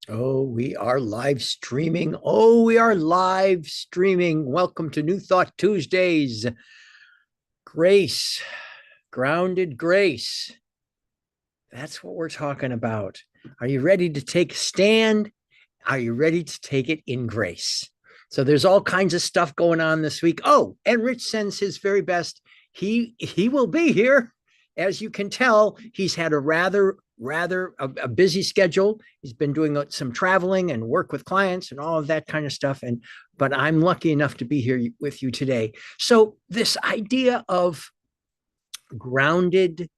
Oh, we are live streaming. Oh, we are live streaming. Welcome to New Thought Tuesdays. Grace, grounded grace. That's what we're talking about. Are you ready to take a stand? Are you ready to take it in grace? So there's all kinds of stuff going on this week. Oh, and Rich sends his very best. He will be here. As you can tell, he's had a rather busy schedule. He's been doing some traveling and work with clients and all of that kind of stuff. But I'm lucky enough to be here with you today. So this idea of grounded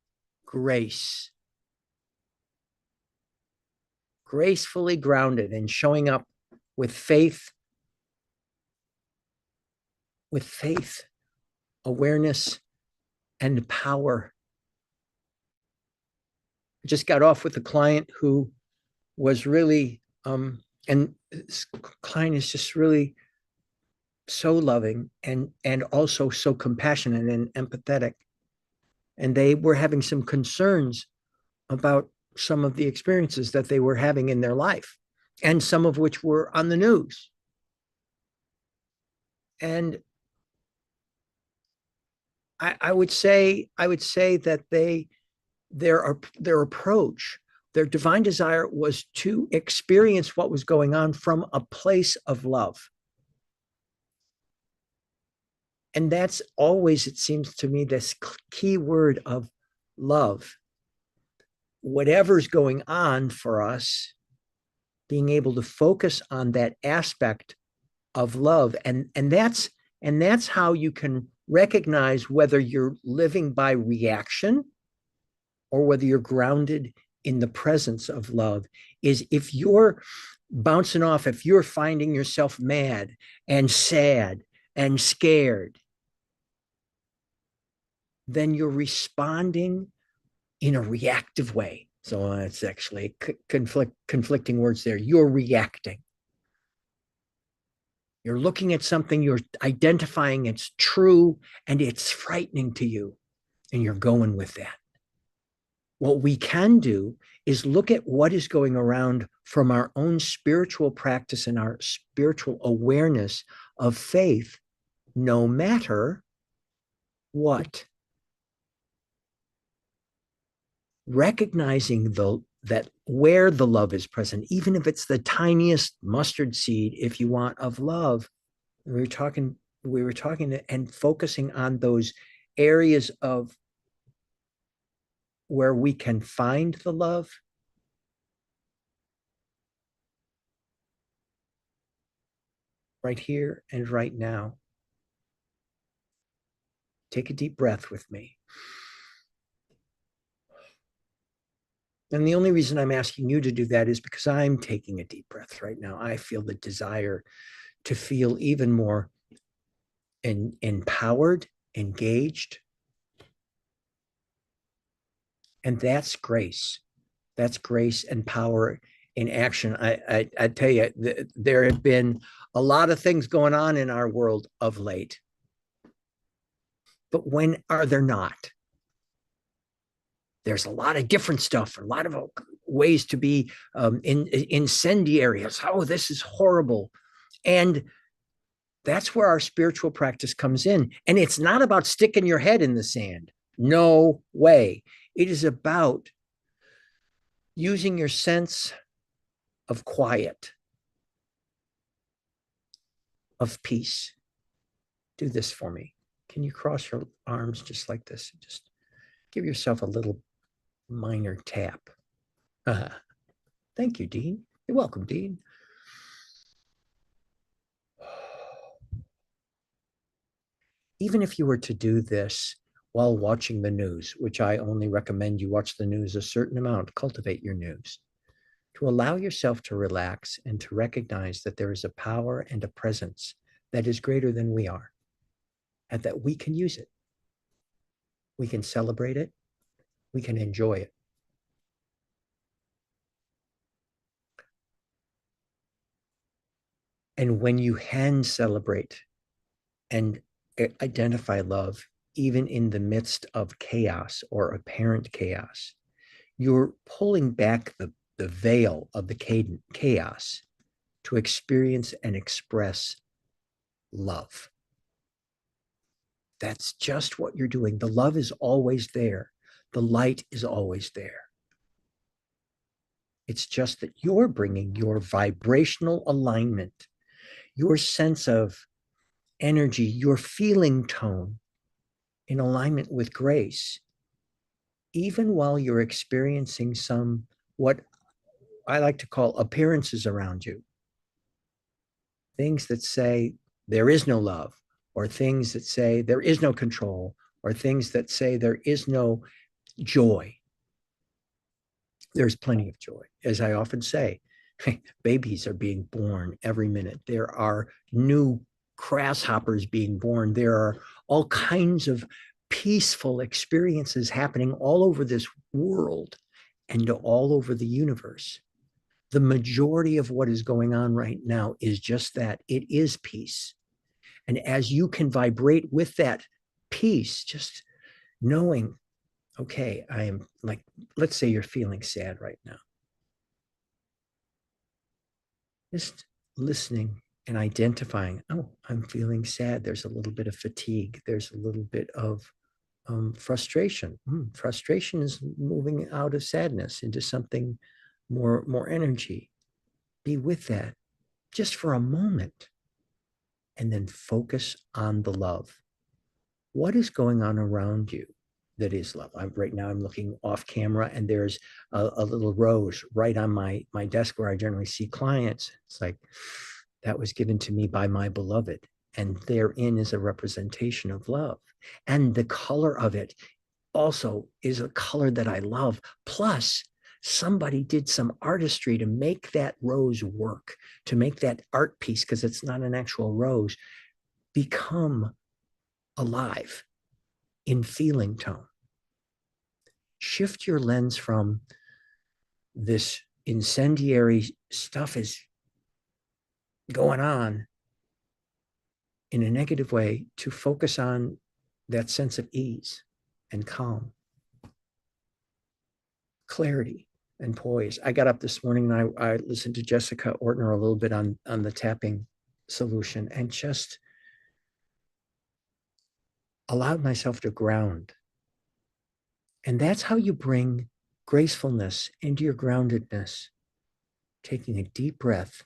grace, gracefully grounded and showing up with faith, with faith, awareness, and power. I just got off with a client who was really, and this client is just really so loving and also so compassionate and empathetic. And they were having some concerns about some of the experiences that they were having in their life, and some of which were on the news. And I would say that their approach, their divine desire was to experience what was going on from a place of love. And that's always, it seems to me, this key word of love. Whatever's going on for us, being able to focus on that aspect of love. And that's how you can recognize whether you're living by reaction or whether you're grounded in the presence of love. Is if you're bouncing off, if you're finding yourself mad and sad and scared, then you're responding in a reactive way. So it's actually conflicting words there. You're reacting. You're looking at something, you're identifying it's true, and it's frightening to you, and you're going with that. What we can do is look at what is going around from our own spiritual practice and our spiritual awareness of faith, no matter what. Recognizing that where the love is present, even if it's the tiniest mustard seed, if you want, of love, we were talking and focusing on those areas of where we can find the love. Right here and right now. Take a deep breath with me. And the only reason I'm asking you to do that is because I'm taking a deep breath right now. I feel the desire to feel even more empowered, engaged. And that's grace. That's grace and power in action. I tell you, there have been a lot of things going on in our world of late. But when are there not? There's a lot of different stuff, a lot of ways to be incendiaries. Oh, this is horrible. And that's where our spiritual practice comes in. And it's not about sticking your head in the sand. No way. It is about using your sense of quiet, of peace. Do this for me. Can you cross your arms just like this? Just give yourself a little minor tap. Thank you, Dean. You're welcome, Dean. Even if you were to do this while watching the news, which I only recommend you watch the news a certain amount, cultivate your news, to allow yourself to relax and to recognize that there is a power and a presence that is greater than we are, and that we can use it. We can celebrate it. We can enjoy it. And when you can celebrate and identify love, even in the midst of chaos or apparent chaos, you're pulling back the veil of the chaos to experience and express love. That's just what you're doing. The love is always there. The light is always there. It's just that you're bringing your vibrational alignment, your sense of energy, your feeling tone in alignment with grace, even while you're experiencing some, what I like to call appearances around you, things that say there is no love, or things that say there is no control, or things that say there is no joy. There's plenty of joy. As I often say, babies are being born every minute. There are new grasshoppers being born. There are all kinds of peaceful experiences happening all over this world and all over the universe. The majority of what is going on right now is just that. It is peace. And as you can vibrate with that peace, just knowing, okay, I am, like, let's say you're feeling sad right now. Just listening and identifying, oh, I'm feeling sad. There's a little bit of fatigue. There's a little bit of frustration. Frustration is moving out of sadness into something more energy. Be with that just for a moment, and then focus on the love. What is going on around you that is love? Right now I'm looking off camera, and there's a little rose right on my desk where I generally see clients. It's like, that was given to me by my beloved, and therein is a representation of love. And the color of it also is a color that I love. Plus, somebody did some artistry to make that rose work, to make that art piece, because it's not an actual rose, become alive in feeling tone. Shift your lens from this incendiary stuff is going on in a negative way to focus on that sense of ease and calm, clarity and poise. I got up this morning and I listened to Jessica Ortner a little bit on the tapping solution, and just allowed myself to ground. And that's how you bring gracefulness into your groundedness, taking a deep breath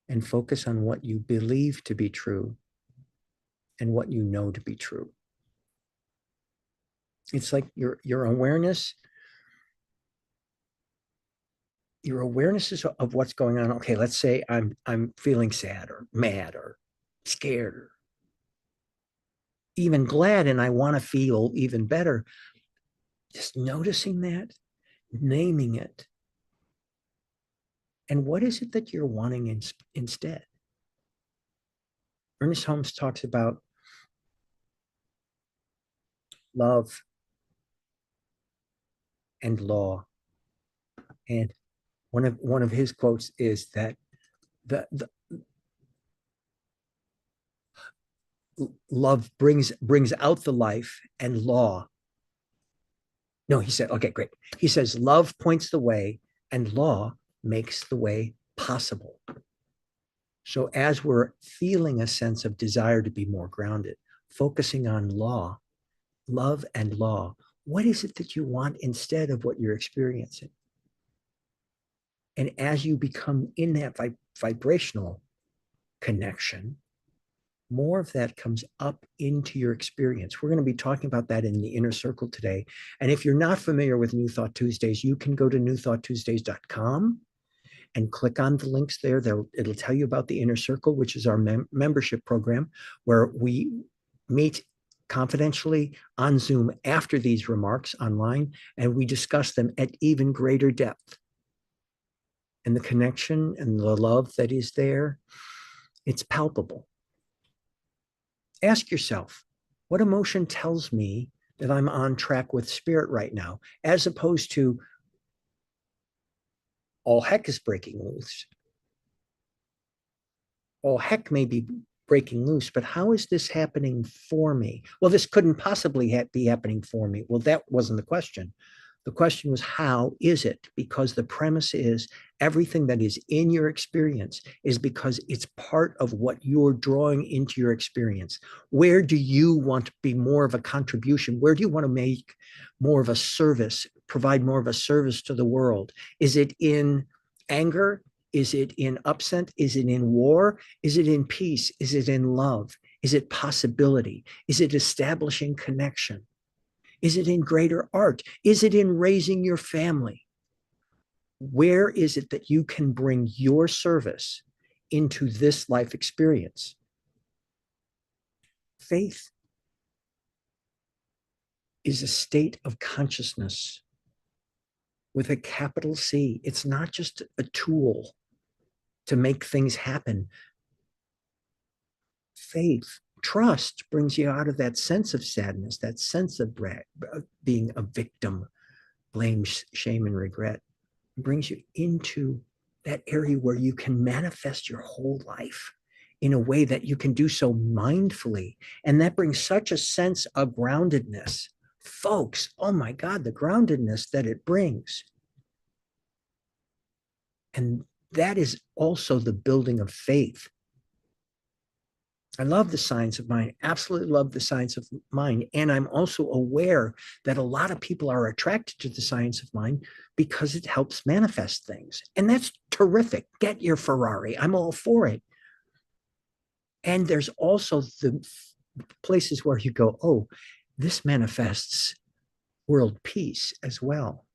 and focus on what you believe to be true and what you know to be true. It's like your awareness is of what's going on. Okay, let's say I'm feeling sad or mad or scared or even glad, and I want to feel even better. Just noticing that, naming it. And what is it that you're wanting instead? Ernest Holmes talks about love and law. And one of his quotes is that the love brings out the life, and law. No, he said, okay, great. He says, love points the way and law makes the way possible. So as we're feeling a sense of desire to be more grounded, focusing on law, love and law, what is it that you want instead of what you're experiencing? And as you become in that vibrational connection, more of that comes up into your experience. We're going to be talking about that in the inner circle today. And if you're not familiar with New Thought Tuesdays, you can go to newthoughttuesdays.com and click on the links there. It'll tell you about the inner circle, which is our membership program, where we meet confidentially on Zoom after these remarks online, and we discuss them at even greater depth. And the connection and the love that is there, it's palpable. Ask yourself, what emotion tells me that I'm on track with spirit right now, as opposed to all heck is breaking loose. All heck may be breaking loose, but how is this happening for me? Well, this couldn't possibly be happening for me. Well, that wasn't the question. The question was, how is it? Because the premise is everything that is in your experience is because it's part of what you're drawing into your experience. Where do you want to be more of a contribution? Where do you want to make more of a service, provide more of a service to the world? Is it in anger? Is it in upset? Is it in war? Is it in peace? Is it in love? Is it possibility? Is it establishing connection? Is it in greater art? Is it in raising your family? Where is it that you can bring your service into this life experience? Faith is a state of consciousness with a capital C. It's not just a tool to make things happen. Faith, trust brings you out of that sense of sadness, that sense of being a victim, blame, shame, and regret. It brings you into that area where you can manifest your whole life in a way that you can do so mindfully. And that brings such a sense of groundedness. Folks, oh my God, the groundedness that it brings. And that is also the building of faith. I love the science of mind, absolutely love the science of mind. And I'm also aware that a lot of people are attracted to the science of mind because it helps manifest things. And that's terrific. Get your Ferrari. I'm all for it. And there's also the places where you go, oh, this manifests world peace as well.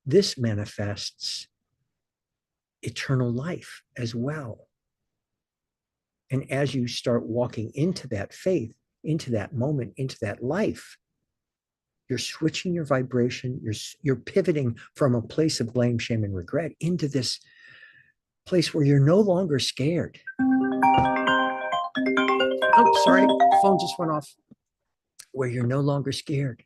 This manifests eternal life as well. And as you start walking into that faith, into that moment, into that life, you're switching your vibration. You're pivoting from a place of blame, shame, and regret into this place where you're no longer scared. Oh, sorry, phone just went off. Where you're no longer scared.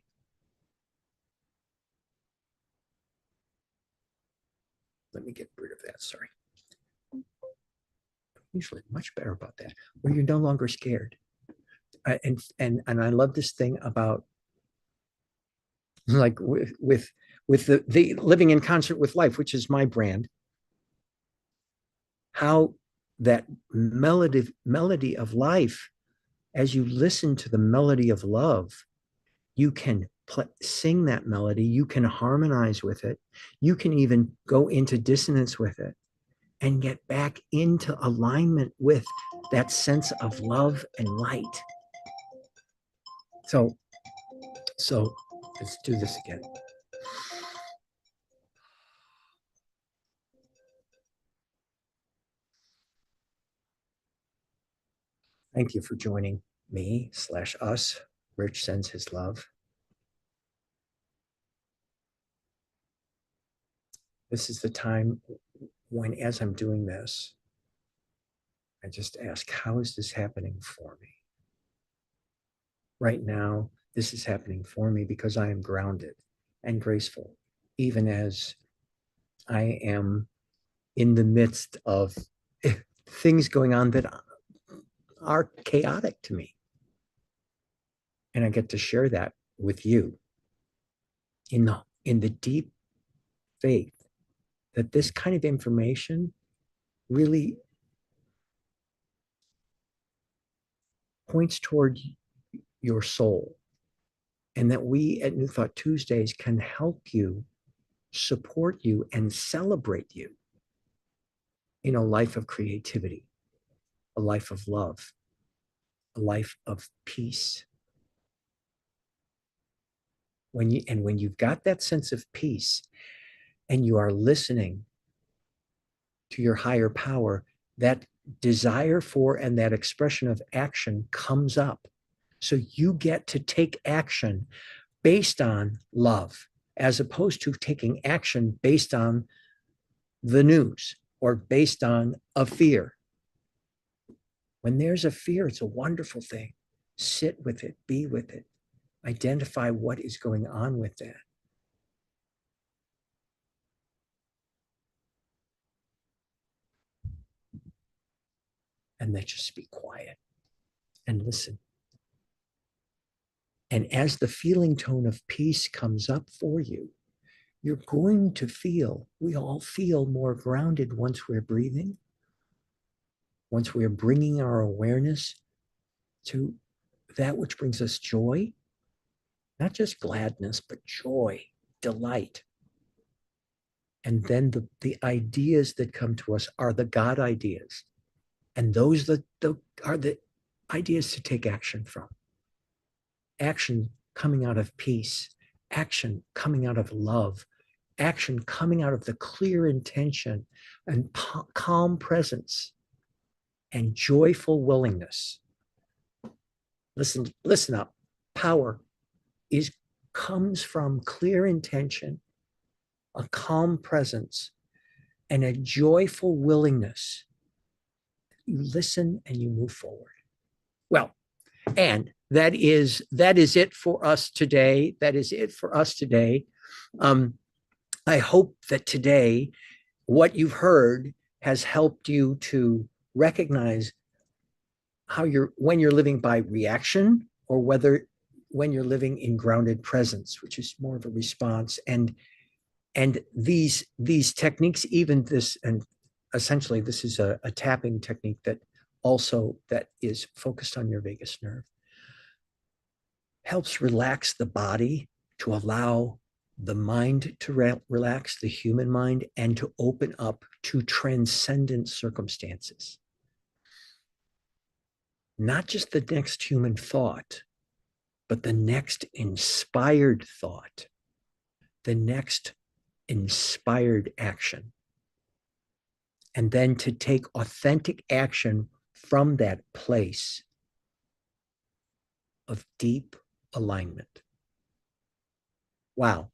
Let me get rid of that. Sorry. Usually much better about that. Where you're no longer scared. And I love this thing about like with the living in concert with life, which is my brand. How that melody of life, as you listen to the melody of love, you can sing that melody, you can harmonize with it, you can even go into dissonance with it and get back into alignment with that sense of love and light. So let's do this again. Thank you for joining me/us. Rich sends his love. This is the time when, as I'm doing this, I just ask, how is this happening for me? Right now, this is happening for me because I am grounded and graceful, even as I am in the midst of things going on that are chaotic to me. And I get to share that with you in the deep faith that this kind of information really points toward your soul, and that we at New Thought Tuesdays can help you, support you, and celebrate you in a life of creativity, a life of love, a life of peace. When you've got that sense of peace and you are listening to your higher power, that desire for and that expression of action comes up. So you get to take action based on love, as opposed to taking action based on the news or based on a fear. When there's a fear, it's a wonderful thing. Sit with it, be with it, identify what is going on with that. And then just be quiet and listen. And as the feeling tone of peace comes up for you, you're going to feel, we all feel more grounded once we're breathing, once we're bringing our awareness to that which brings us joy, not just gladness, but joy, delight. And then the ideas that come to us are the God ideas. And those are the ideas to take action from. Action coming out of peace, action coming out of love, action coming out of the clear intention and calm presence and joyful willingness. Listen up. Power comes from clear intention, a calm presence, and a joyful willingness. You listen and you move forward. Well, and that is it for us today. That is it for us today. I hope that today what you've heard has helped you to recognize when you're living by reaction or when you're living in grounded presence, which is more of a response. And these techniques, even this, and essentially this is a tapping technique that is focused on your vagus nerve, helps relax the body to allow the mind to relax, the human mind, and to open up to transcendent circumstances. Not just the next human thought, but the next inspired thought, the next inspired action. And then to take authentic action from that place of deep alignment. Wow.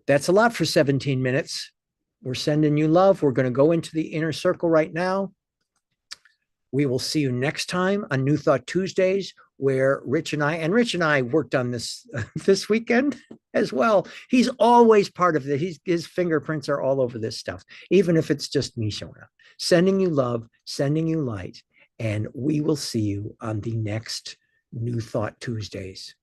That's a lot for 17 minutes. We're sending you love. We're going to go into the inner circle right now. We will see you next time on New Thought Tuesdays, where Rich and I worked on this this weekend as well. He's always part of it. His fingerprints are all over this stuff, even if it's just me showing up. Sending you love, sending you light, and we will see you on the next New Thought Tuesdays.